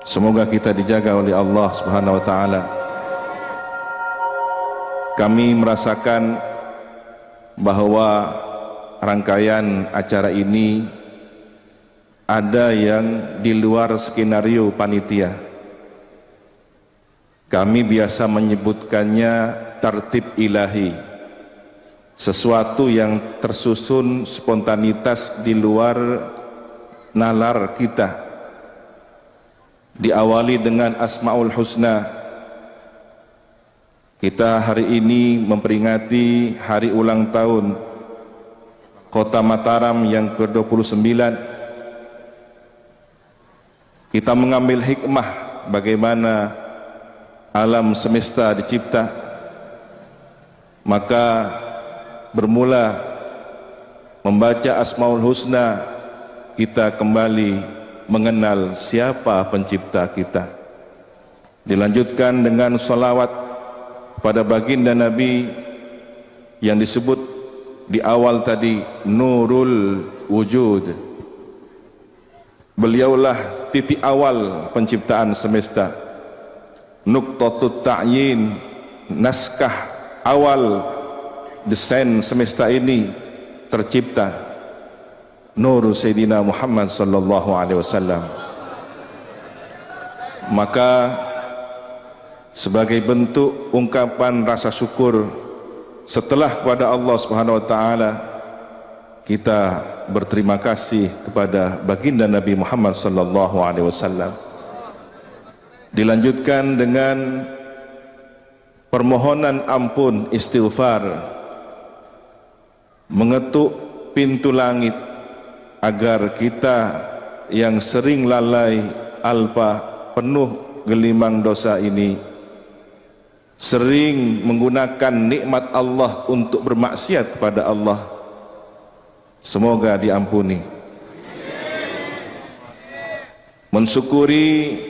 Semoga kita dijaga oleh Allah Subhanahu wa taala. Kami merasakan bahwa rangkaian acara ini ada yang di luar skenario panitia. Kami biasa menyebutkannya tertib ilahi, sesuatu yang tersusun spontanitas di luar nalar kita. Diawali dengan Asmaul Husna. Kita hari ini memperingati hari ulang tahun Kota Mataram yang ke-29. Kita mengambil hikmah bagaimana alam semesta dicipta. Maka bermula membaca Asmaul Husna, kita kembali mengenal siapa pencipta kita. Dilanjutkan dengan salawat pada baginda Nabi yang disebut di awal tadi Nurul Wujud. Beliaulah titik awal penciptaan semesta, Nuqtatut Ta'yin, naskah awal desain semesta ini tercipta. Nur Sayyidina Muhammad sallallahu alaihi wasallam. Maka sebagai bentuk ungkapan rasa syukur setelah kepada Allah Subhanahu wa taala, kita berterima kasih kepada baginda Nabi Muhammad sallallahu alaihi wasallam. Dilanjutkan dengan permohonan ampun, istighfar, mengetuk pintu langit agar kita yang sering lalai, alpa, penuh gelimang dosa ini, sering menggunakan nikmat Allah untuk bermaksiat kepada Allah, semoga diampuni. Mensyukuri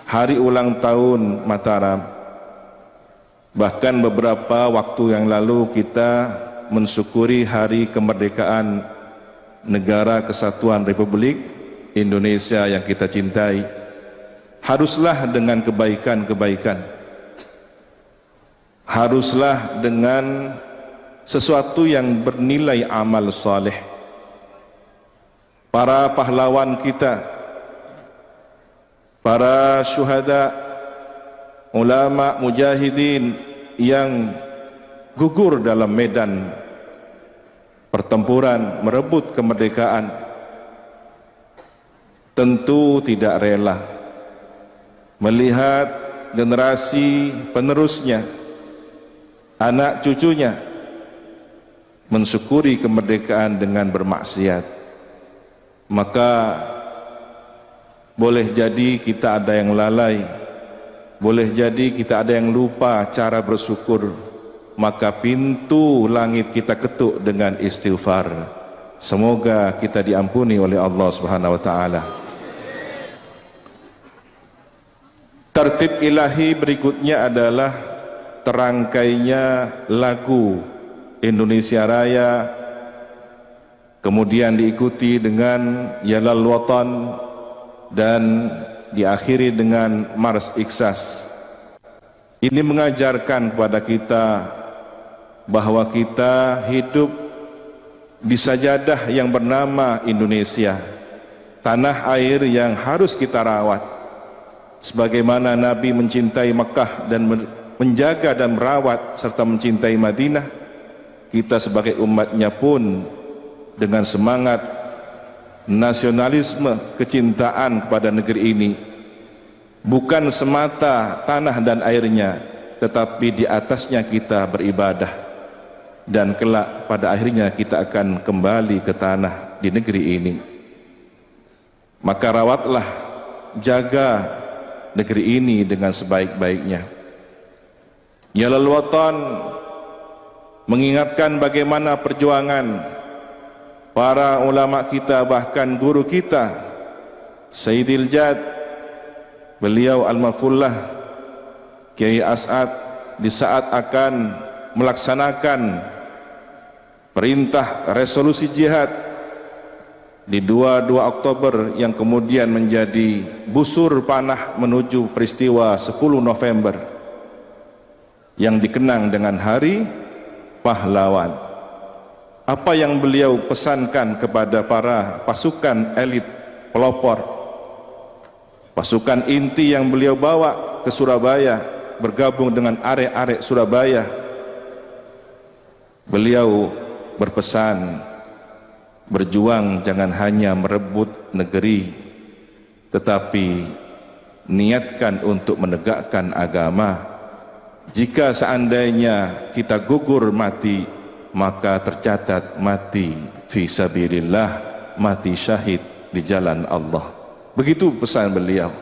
hari ulang tahun Mataram. Bahkan beberapa waktu yang lalu kita mensyukuri hari kemerdekaan Negara Kesatuan Republik Indonesia yang kita cintai. Haruslah dengan kebaikan-kebaikan, haruslah dengan sesuatu yang bernilai amal saleh. Para pahlawan kita, para syuhada, ulama, mujahidin yang gugur dalam medan pertempuran merebut kemerdekaan, tentu tidak rela melihat generasi penerusnya, anak cucunya mensyukuri kemerdekaan dengan bermaksiat. Maka boleh jadi kita ada yang lalai, boleh jadi kita ada yang lupa cara bersyukur. Maka pintu langit kita ketuk dengan istighfar. Semoga kita diampuni oleh Allah Subhanahu wa taala. Tertib ilahi berikutnya adalah terangkainya lagu Indonesia Raya, kemudian diikuti dengan Yalal Watan, dan diakhiri dengan Mars Ikhlas. Ini mengajarkan kepada kita bahwa kita hidup di sajadah yang bernama Indonesia, tanah air yang harus kita rawat. Sebagaimana Nabi mencintai Mekah dan menjaga dan merawat serta mencintai Madinah, kita sebagai umatnya pun dengan semangat nasionalisme, kecintaan kepada negeri ini, bukan semata tanah dan airnya, tetapi di atasnya kita beribadah. Dan kelak pada akhirnya kita akan kembali ke tanah di negeri ini. Maka rawatlah, jaga negeri ini dengan sebaik-baiknya. Yalal Watan mengingatkan bagaimana perjuangan para ulama kita, bahkan guru kita Sayyidil Jad, beliau Al-Mafullah Kiai As'ad, di saat akan melaksanakan perintah resolusi jihad di 22 Oktober yang kemudian menjadi busur panah menuju peristiwa 10 November yang dikenang dengan Hari Pahlawan. Apa yang beliau pesankan kepada para pasukan elit pelopor, pasukan inti yang beliau bawa ke Surabaya bergabung dengan arek-arek Surabaya? Beliau berpesan, berjuang jangan hanya merebut negeri, tetapi niatkan untuk menegakkan agama. Jika seandainya kita gugur mati, maka tercatat mati fi sabilillah, mati syahid di jalan Allah. Begitu pesan beliau.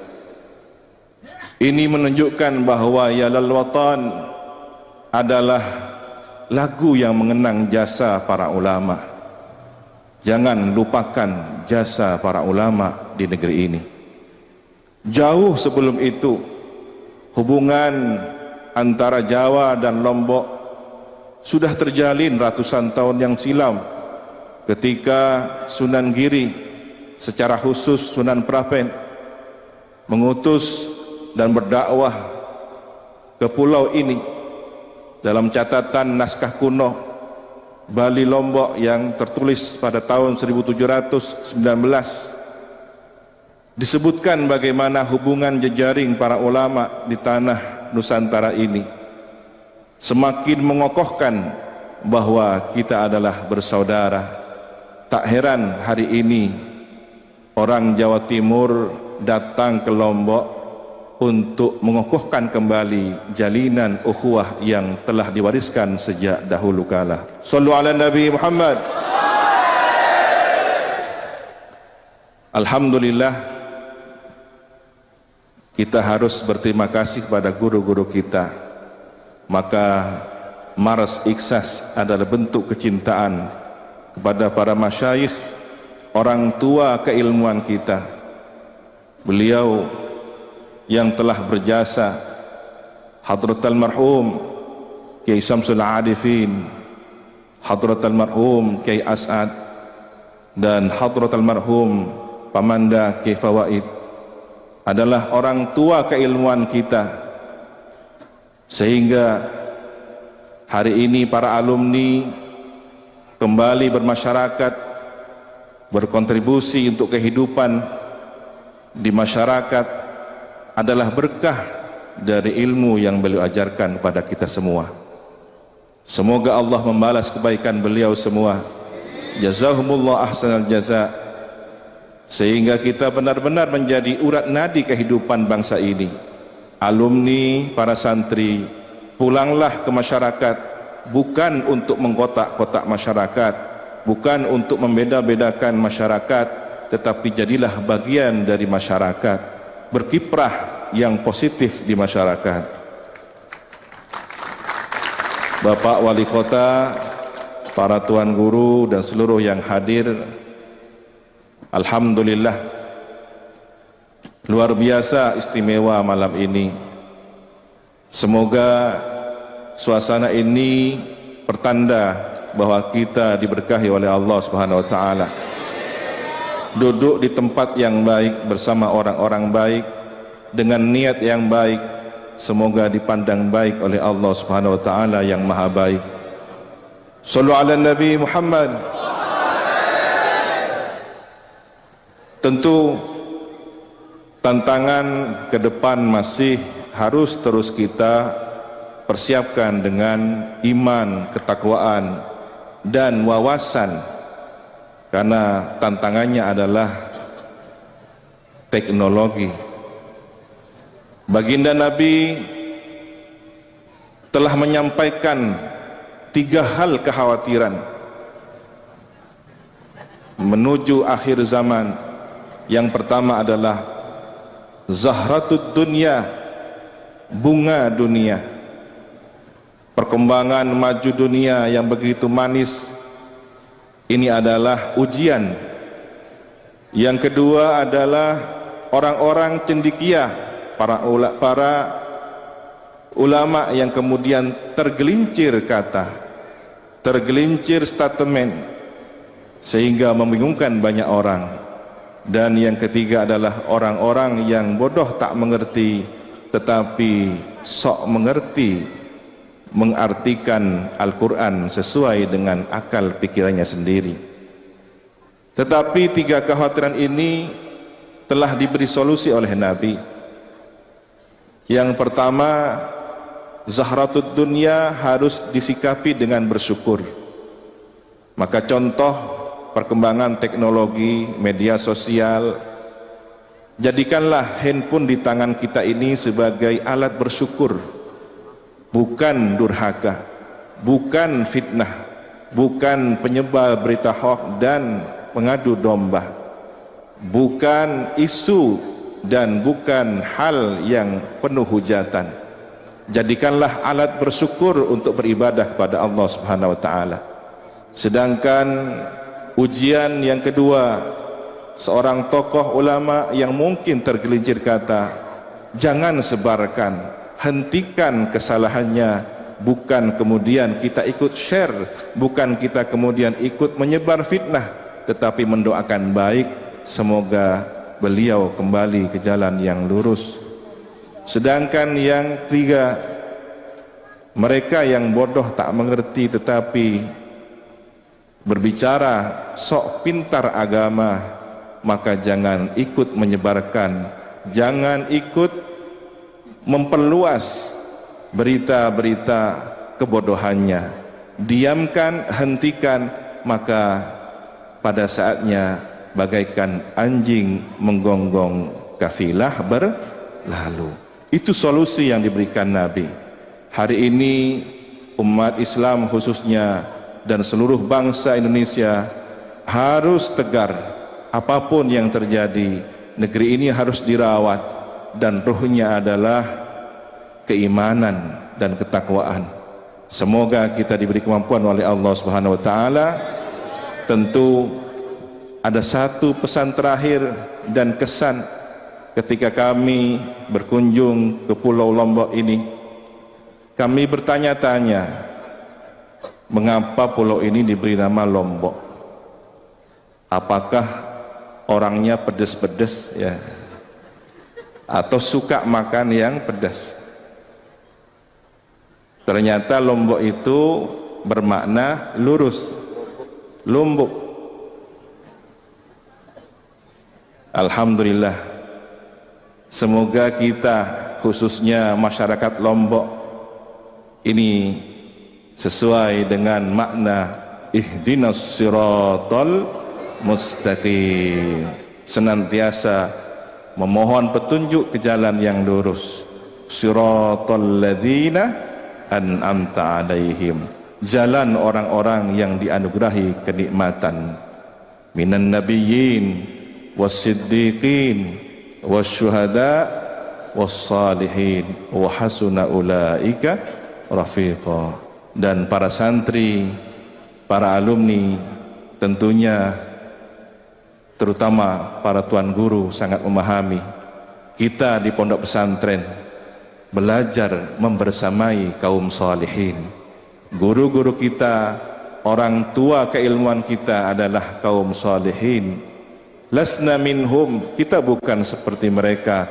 Ini menunjukkan bahwa Ya Lal Watan adalah lagu yang mengenang jasa para ulama. Jangan lupakan jasa para ulama di negeri ini. Jauh sebelum itu, hubungan antara Jawa dan Lombok sudah terjalin ratusan tahun yang silam ketika Sunan Giri, secara khusus Sunan Prapen, mengutus dan berdakwah ke pulau ini. Dalam catatan naskah kuno Bali Lombok yang tertulis pada tahun 1719 disebutkan bagaimana hubungan jejaring para ulama di tanah Nusantara ini semakin mengokohkan bahwa kita adalah bersaudara. Tak heran hari ini orang Jawa Timur datang ke Lombok untuk mengokohkan kembali jalinan ukhuwah yang telah diwariskan sejak dahulu kala. Shallu ala Nabi Muhammad. Alhamdulillah, kita harus berterima kasih kepada guru-guru kita. Maka Mars Ikhsas adalah bentuk kecintaan kepada para masyayikh, orang tua keilmuan kita. Beliau yang telah berjasa, Hadratul Marhum Kiai Samsul Arifin, Hadratul Marhum Kiai As'ad, dan Hadratul Marhum Pamanda Kiai Fawaid adalah orang tua keilmuan kita, sehingga hari ini para alumni kembali bermasyarakat, berkontribusi untuk kehidupan di masyarakat adalah berkah dari ilmu yang beliau ajarkan kepada kita semua. Semoga Allah membalas kebaikan beliau semua. Jazahumullah ahsanal jaza, sehingga kita benar-benar menjadi urat nadi kehidupan bangsa ini. Alumni, para santri, pulanglah ke masyarakat, bukan untuk mengkotak-kotak masyarakat, bukan untuk membeda-bedakan masyarakat, tetapi jadilah bagian dari masyarakat, berkiprah yang positif di masyarakat. Bapak Wali Kota, para tuan guru dan seluruh yang hadir, alhamdulillah, luar biasa istimewa malam ini. Semoga suasana ini pertanda bahwa kita diberkahi oleh Allah Subhanahu wa taala. Duduk di tempat yang baik bersama orang-orang baik dengan niat yang baik, semoga dipandang baik oleh Allah Subhanahu wa taala yang maha baik. Shallu ala Nabi Muhammad. Tentu tantangan ke depan masih harus terus kita persiapkan dengan iman, ketakwaan, dan wawasan, karena tantangannya adalah teknologi. Baginda Nabi telah menyampaikan 3 hal kekhawatiran menuju akhir zaman. Yang pertama adalah zahratud dunya, bunga dunia, perkembangan maju dunia yang begitu manis. Ini adalah ujian. Yang kedua adalah orang-orang cendekia, para ulama yang kemudian tergelincir kata, tergelincir statement, sehingga membingungkan banyak orang. Dan yang ketiga adalah orang-orang yang bodoh tak mengerti tetapi sok mengerti, mengartikan Al-Quran sesuai dengan akal pikirannya sendiri. Tetapi tiga kekhawatiran ini telah diberi solusi oleh Nabi. Yang pertama, zahratud dunia harus disikapi dengan bersyukur. Maka contoh perkembangan teknologi, media sosial, jadikanlah handphone di tangan kita ini sebagai alat bersyukur, bukan durhaka, bukan fitnah, bukan penyebar berita hoaks dan pengadu domba, bukan isu dan bukan hal yang penuh hujatan. Jadikanlah alat bersyukur untuk beribadah kepada Allah Subhanahu wa taala. Sedangkan ujian yang kedua, seorang tokoh ulama yang mungkin tergelincir kata, jangan sebarkan, hentikan kesalahannya, bukan kemudian kita ikut share, bukan kita kemudian ikut menyebar fitnah, tetapi mendoakan baik, semoga beliau kembali ke jalan yang lurus. Sedangkan yang ketiga, mereka yang bodoh tak mengerti tetapi berbicara sok pintar agama, maka jangan ikut menyebarkan, jangan ikut memperluas berita-berita kebodohannya. Diamkan, hentikan, maka pada saatnya bagaikan anjing menggonggong kafilah berlalu. Itu solusi yang diberikan Nabi. Hari ini umat Islam khususnya dan seluruh bangsa Indonesia harus tegar. Apapun yang terjadi, negeri ini harus dirawat, dan ruhnya adalah keimanan dan ketakwaan. Semoga kita diberi kemampuan oleh Allah Subhanahu wa taala. Tentu ada satu pesan terakhir dan kesan ketika kami berkunjung ke Pulau Lombok ini. Kami bertanya-tanya, mengapa pulau ini diberi nama Lombok? Apakah orangnya pedas-pedas ya, atau suka makan yang pedas? Ternyata Lombok itu bermakna lurus, lumbuk. Alhamdulillah, semoga kita khususnya masyarakat Lombok ini sesuai dengan makna ihdinas siratal mustaqim, senantiasa memohon petunjuk ke jalan yang lurus. Siratal ladzina an'amta alaihim, jalan orang-orang yang dianugerahi kenikmatan. Minan nabiyyin wassiddiqin wasyuhada wassalihin wa hasuna ulaika rafiqa. Dan para santri, para alumni, tentunya terutama para tuan guru sangat memahami kita di pondok pesantren belajar membersamai kaum salihin. Guru-guru kita, orang tua keilmuan kita adalah kaum salihin. Lasna minhum, kita bukan seperti mereka,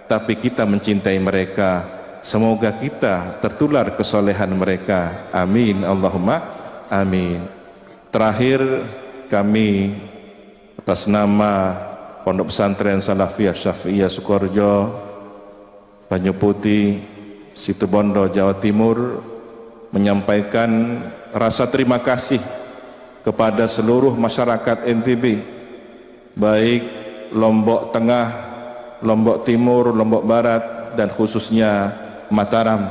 tapi kita mencintai mereka. Semoga kita tertular kesolehan mereka. Amin, Allahumma amin. Terakhir, kami atas nama Pondok Pesantren Salafiyah Syafi'iyah Sukoharjo, Banyu Putih, Situbondo, Jawa Timur, menyampaikan rasa terima kasih kepada seluruh masyarakat NTB, baik Lombok Tengah, Lombok Timur, Lombok Barat, dan khususnya Mataram.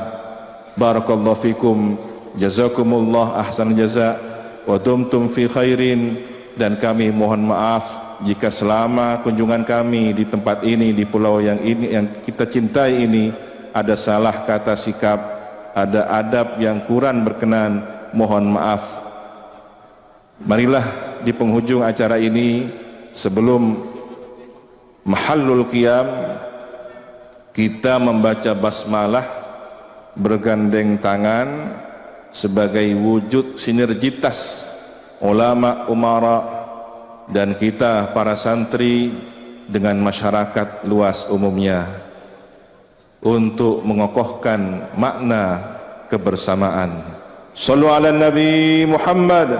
Barakallahu fikum, jazakumullah ahsan jaza, wa dumtum fi khairin. Dan kami mohon maaf jika selama kunjungan kami di tempat ini, di pulau yang ini yang kita cintai ini, ada salah kata sikap, ada adab yang kurang berkenan, mohon maaf. Marilah di penghujung acara ini, sebelum mahallul qiyam, kita membaca basmalah bergandeng tangan sebagai wujud sinergitas ulama, umara, dan kita para santri dengan masyarakat luas umumnya untuk mengokohkan makna kebersamaan. Sallu ala Nabi Muhammad.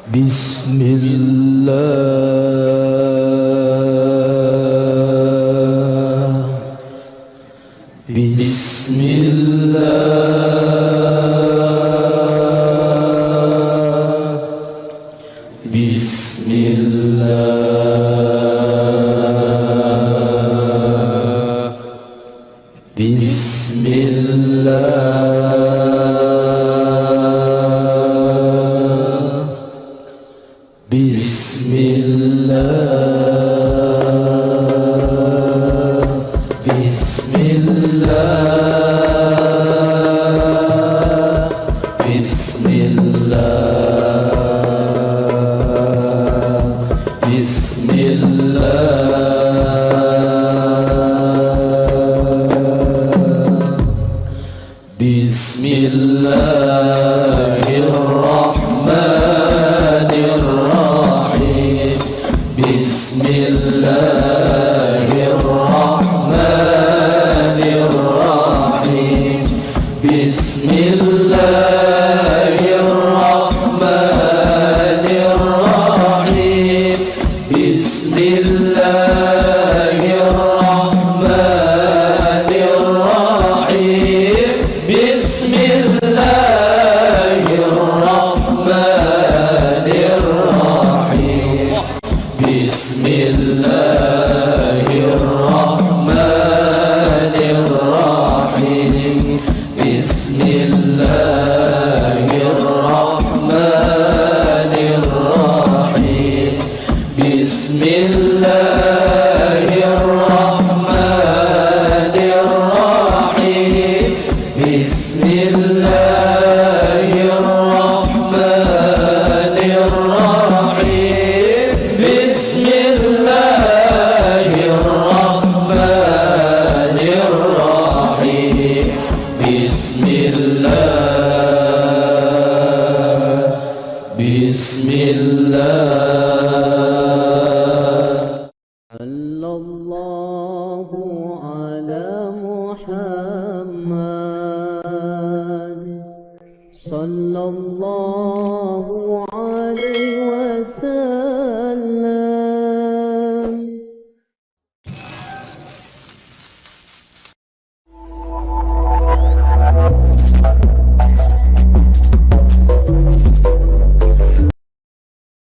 Bismillah, Bismillah, Bismillah, Bismillah, Bismillah, Bismillah, Bismillah, Bismillah, Bismillahirrahmanirrahim, Bismillahirrahmanirrahim, Bismillahirrahmanirrahim, Bismillahirrahmanirrahim, Bismillahirrahmanirrahim, Bismillahirrahmanirrahim, Bismillahirrahmanirrahim, Bismillahirrahmanirrahim, Bismillah. Sallallahu ala Muhammad, sallallahu alaihi wasallam.